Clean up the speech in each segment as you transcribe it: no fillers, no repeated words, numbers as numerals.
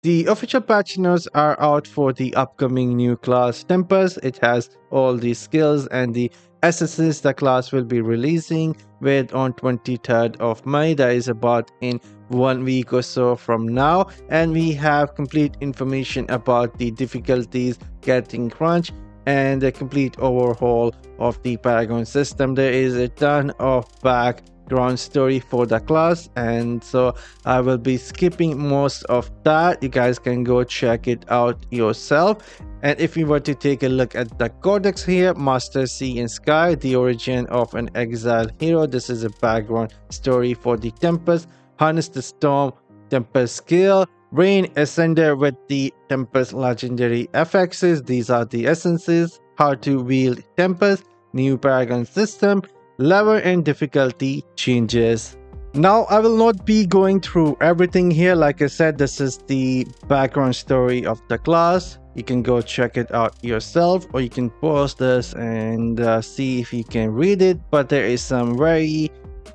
The official patch notes are out for the upcoming new class Tempest. It has all the skills and the SSs the class will be releasing with on 23rd of May. That is about in 1 week or so from now. And we have complete information about the difficulties getting crunch and the complete overhaul of the Paragon system. There is a ton of background story for the class, and so I will be skipping most of that. You guys can go check it out yourself. And if we were to take a look at the Codex here, Master Sea and Sky, the origin of an exiled hero. This is a background story for the Tempest. Harness the Storm, Tempest skill. Rain Ascender with the Tempest legendary FXs. These are the essences. How to wield Tempest. New Paragon system. Level and difficulty changes. Now, I will not be going through everything here. Like I said, this is the background story of the class. You can go check it out yourself, or you can pause this and see if you can read it. But there is some very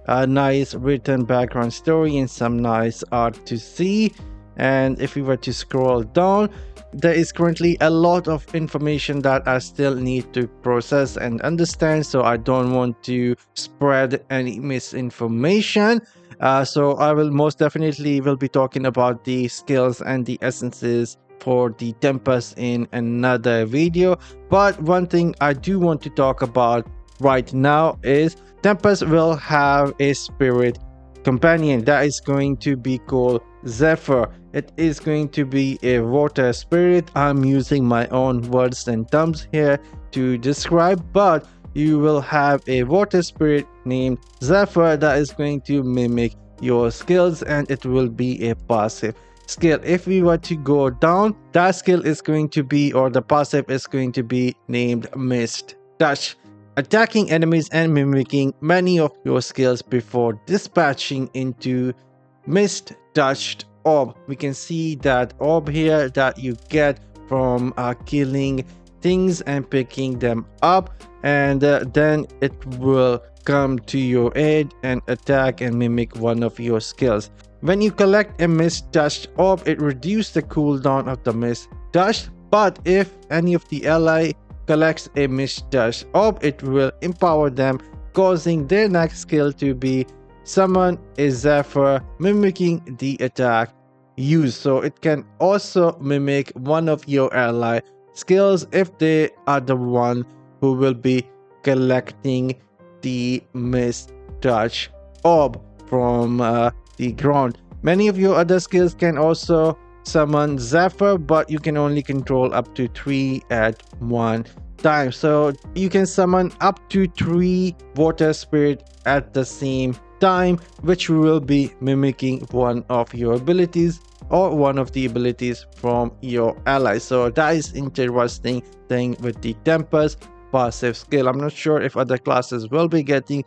nice written background story and some nice art to see. And if we were to scroll down, there is currently a lot of information that I still need to process and understand, so I don't want to spread any misinformation. So I will most definitely will be talking about the skills and the essences for the Tempest in another video. But one thing I do want to talk about right now is Tempest will have a spirit companion that is going to be called Zephyr. It is going to be a water spirit. I'm using my own words and terms here to describe, but you will have a water spirit named Zephyr that is going to mimic your skills, and it will be a passive skill. If we were to go down, that skill is going to be, or the passive is going to be named Mist Touch. Attacking enemies and mimicking many of your skills before dispatching into Mist Touched Orb. We can see that orb here that you get from killing things and picking them up, and then it will come to your aid and attack and mimic one of your skills. When you collect a Mist Touched Orb, it reduces the cooldown of the Mist Touched, but if any of the ally collects a Mist Touched Orb, it will empower them, causing their next skill to be Summon a Zephyr, mimicking the attack used. So it can also mimic one of your ally skills if they are the one who will be collecting the Mist Touch Orb from the ground. Many of your other skills can also summon Zephyr, but you can only control up to 3 at one time. So you can summon up to 3 water spirit at the same time, which will be mimicking one of your abilities or one of the abilities from your ally. So that is interesting thing with the Tempest passive skill. I'm not sure if other classes will be getting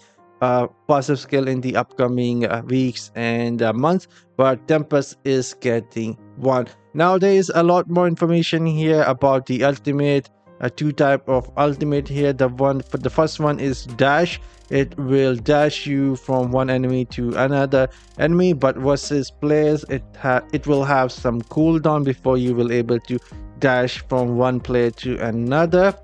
passive skill in the upcoming weeks and months, but Tempest is getting one. Now there is a lot more information here about the ultimate. Two type of ultimate here. The first one is dash. It will dash you from one enemy to another enemy, but versus players it will have some cooldown before you will able to dash from one player to another.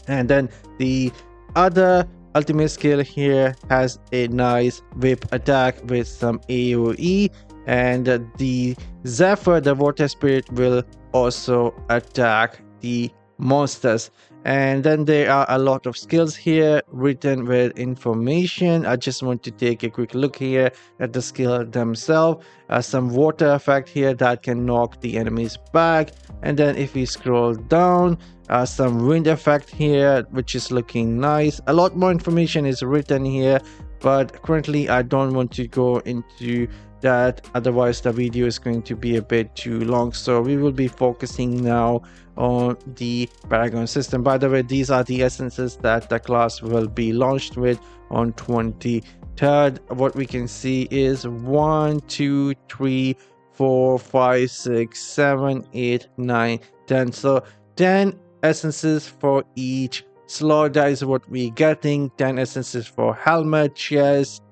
And then the other ultimate skill here has a nice whip attack with some AoE, and the Zephyr, the water spirit, will also attack the monsters. And then there are a lot of skills here written with information. I just want to take a quick look here at the skill themselves. Some water effect here that can knock the enemies back, and then if we scroll down, some wind effect here, which is looking nice. A lot more information is written here, but currently I don't want to go into that, otherwise the video is going to be a bit too long. So we will be focusing now on the Paragon system. By the way, these are the essences that the class will be launched with on 23rd. What we can see is 1 2 3 4 5 6 7 8 9 10. So 10 essences for each slot. That is what we're getting. 10 essences for helmet, chest,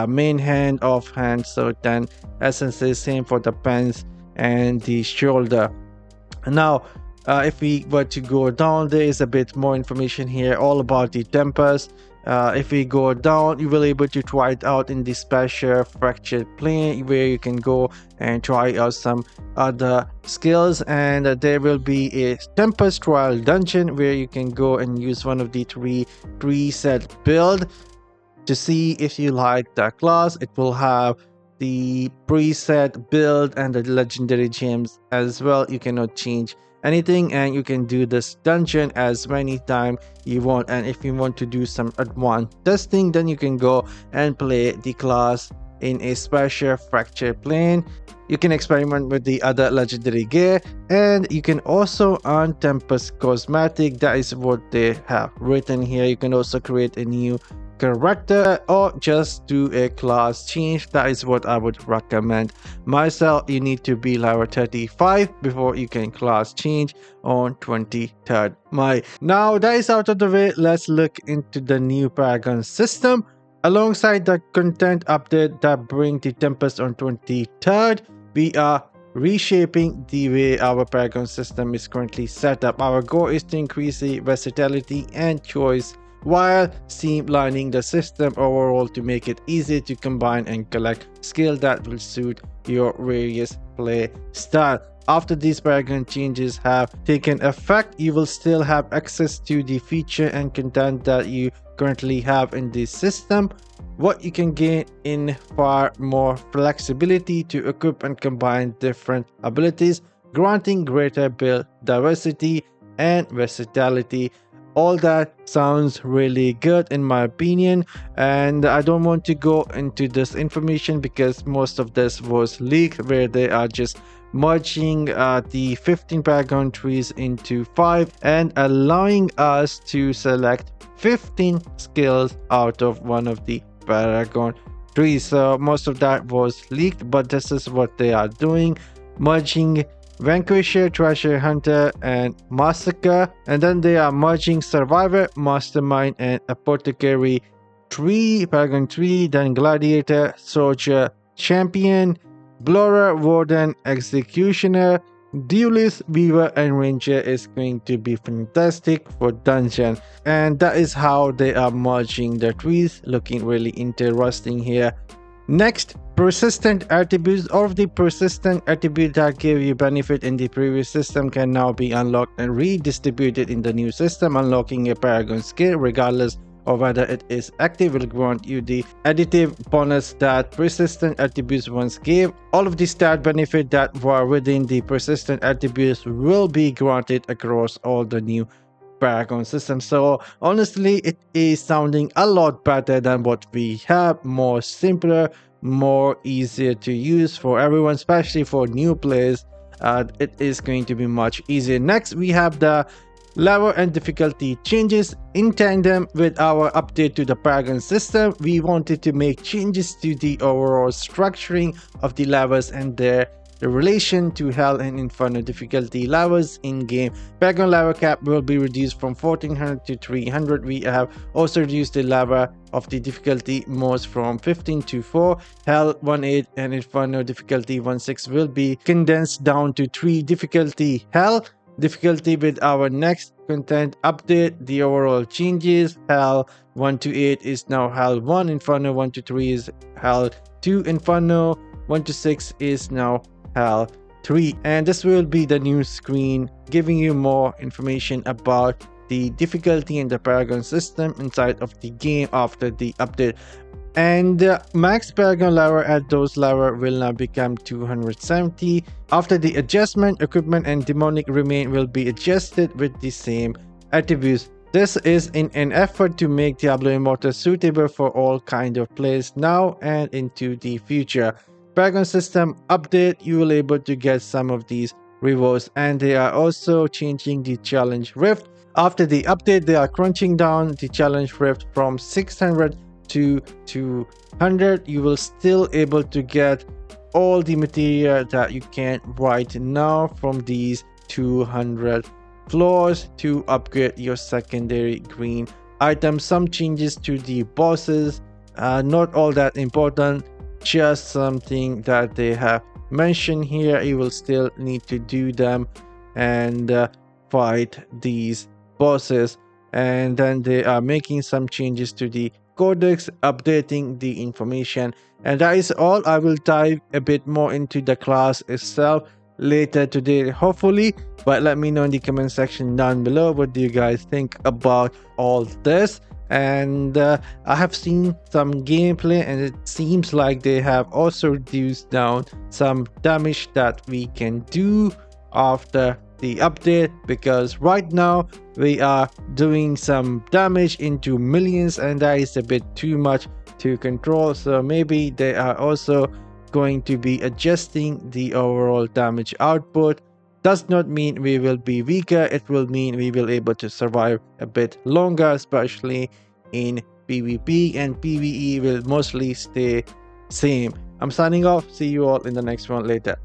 main hand, offhand. So 10 essences. Same for the pants and the shoulder. Now, if we were to go down, there is a bit more information here all about the Tempest. If we go down, you will able to try it out in the special fractured plane, where you can go and try out some other skills. And there will be a Tempest trial dungeon where you can go and use one of the 3 preset build to see if you like that class. It will have the preset build and the legendary gems as well. You cannot change anything, and you can do this dungeon as many times you want. And if you want to do some advanced testing, then you can go and play the class in a special fracture plane. You can experiment with the other legendary gear, and you can also earn Tempest cosmetic. That is what they have written here. You can also create a new character or just do a class change. That is what I would recommend myself. You need to be level 35 before you can class change on 23rd May. Now that is out of the way, let's look into the new Paragon system. Alongside the content update that bring the Tempest on 23rd, we are reshaping the way our Paragon system is currently set up. Our goal is to increase the versatility and choice while streamlining the system overall to make it easy to combine and collect skill that will suit your various play style. After these Paragon changes have taken effect, you will still have access to the feature and content that you currently have in this system. What you can gain in far more flexibility to equip and combine different abilities, granting greater build diversity and versatility. All that sounds really good in my opinion, and I don't want to go into this information because most of this was leaked, where they are just merging the 15 Paragon trees into 5 and allowing us to select 15 skills out of one of the Paragon trees. So most of that was leaked, but this is what they are doing, merging Vanquisher, Treasure Hunter, and Massacre, and then they are merging Survivor, Mastermind, and Apothecary tree, Paragon tree, then Gladiator, Soldier, Champion, Explorer, Warden, Executioner, Duelist, Weaver, and Ranger is going to be fantastic for dungeon. And that is how they are merging the trees, looking really interesting here. Next, persistent attributes. All of the persistent attributes that gave you benefit in the previous system can now be unlocked and redistributed in the new system. Unlocking a Paragon skill, regardless of whether it is active, will grant you the additive bonus that persistent attributes once gave. All of the stat benefit that were within the persistent attributes will be granted across all the new Paragon system. So honestly, it is sounding a lot better than what we have, more simpler, more easier to use for everyone, especially for new players. It is going to be much easier. Next, we have the level and difficulty changes. In tandem with our update to the Paragon system, we wanted to make changes to the overall structuring of the levels and their relation to Hell and Inferno difficulty levels in game. Paragon level cap will be reduced from 1400 to 300. We have also reduced the level of the difficulty modes from 15 to 4. Hell 1.8 and Inferno difficulty 1.6 will be condensed down to 3 difficulty. Hell difficulty with our next content update. The overall changes: Hell 1 to 8 is now Hell 1, Inferno 1 to 3 is Hell 2, Inferno 1 to 6 is now Hell 3. And this will be the new screen giving you more information about the difficulty in the Paragon system inside of the game after the update. And max Paragon level at those level will now become 270. After the adjustment, equipment and demonic remain will be adjusted with the same attributes. This is in an effort to make Diablo Immortal suitable for all kind of players now and into the future. Paragon system update, you will able to get some of these rewards, and they are also changing the challenge rift. After the update, they are crunching down the challenge rift from 600 to 200. You will still able to get all the material that you can right now from these 200 floors to upgrade your secondary green items. Some changes to the bosses, not all that important, just something that they have mentioned here, you will still need to do them and fight these bosses. And then they are making some changes to the codex, updating the information, and that is all. I will dive a bit more into the class itself later today, hopefully. But let me know in the comment section down below, what do you guys think about all this? And I have seen some gameplay, and it seems like they have also reduced down some damage that we can do after the update, because right now we are doing some damage into millions, and that is a bit too much to control. So maybe they are also going to be adjusting the overall damage output. Does not mean we will be weaker, it will mean we will able to survive a bit longer, especially in PvP, and PvE will mostly stay same. I'm signing off. See you all in the next one later.